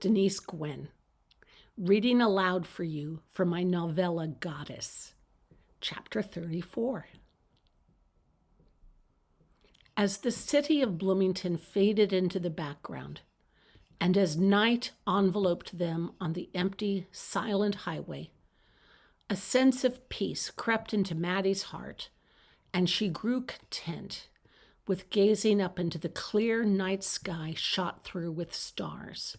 Denise Gwen, reading aloud for you from my novella Goddess, Chapter 34. As the city of Bloomington faded into the background, and as night enveloped them on the empty, silent highway, a sense of peace crept into Maddie's heart, and she grew content with gazing up into the clear night sky shot through with stars.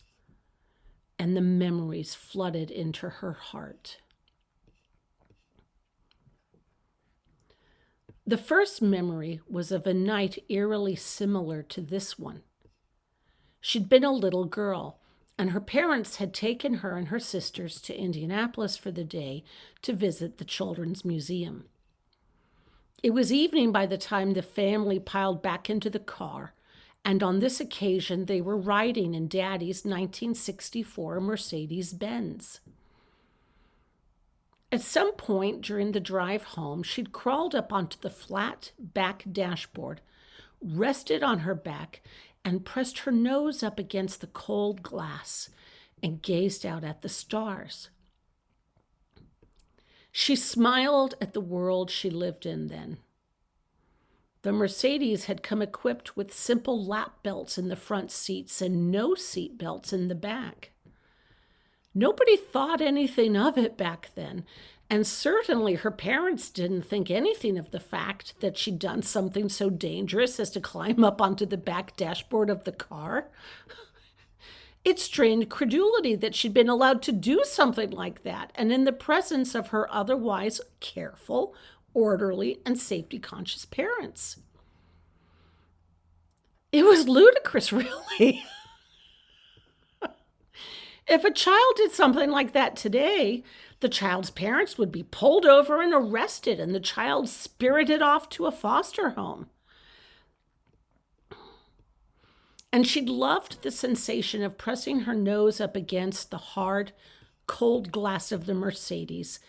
And the memories flooded into her heart. The first memory was of a night eerily similar to this one. She'd been a little girl, and her parents had taken her and her sisters to Indianapolis for the day to visit the Children's Museum. It was evening by the time the family piled back into the car, and on this occasion they were riding in Daddy's 1964 Mercedes-Benz. At some point during the drive home, she'd crawled up onto the flat back dashboard, rested on her back, and pressed her nose up against the cold glass and gazed out at the stars. She smiled at the world she lived in then. The Mercedes had come equipped with simple lap belts in the front seats and no seat belts in the back. Nobody thought anything of it back then, and certainly her parents didn't think anything of the fact that she'd done something so dangerous as to climb up onto the back dashboard of the car. It strained credulity that she'd been allowed to do something like that, and in the presence of her otherwise careful, orderly, and safety-conscious parents. It was ludicrous, really. If a child did something like that today, the child's parents would be pulled over and arrested, and the child spirited off to a foster home. And she'd loved the sensation of pressing her nose up against the hard, cold glass of the Mercedes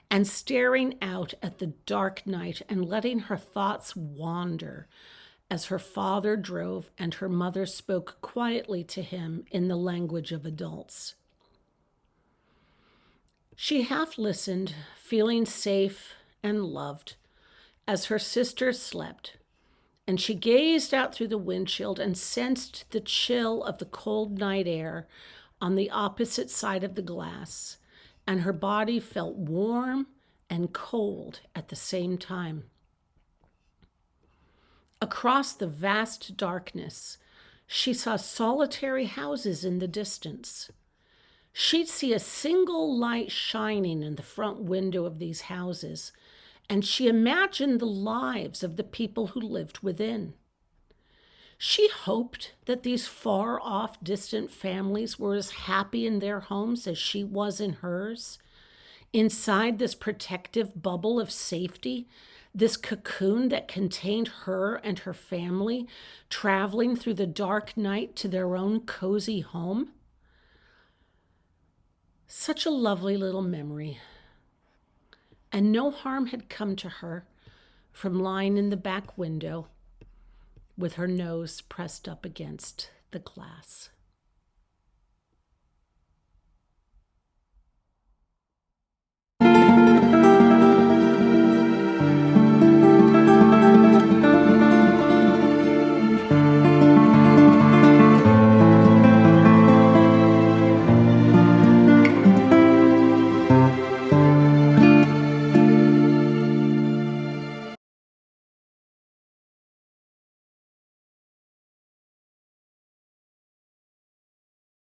and staring out at the dark night and letting her thoughts wander as her father drove and her mother spoke quietly to him in the language of adults. She half listened, feeling safe and loved, as her sisters slept, and she gazed out through the windshield and sensed the chill of the cold night air on the opposite side of the glass, and her body felt warm and cold at the same time. Across the vast darkness, she saw solitary houses in the distance. She'd see a single light shining in the front window of these houses, and she imagined the lives of the people who lived within. She hoped that these far-off, distant families were as happy in their homes as she was in hers, inside this protective bubble of safety, this cocoon that contained her and her family, traveling through the dark night to their own cozy home. Such a lovely little memory. And no harm had come to her from lying in the back window with her nose pressed up against the glass.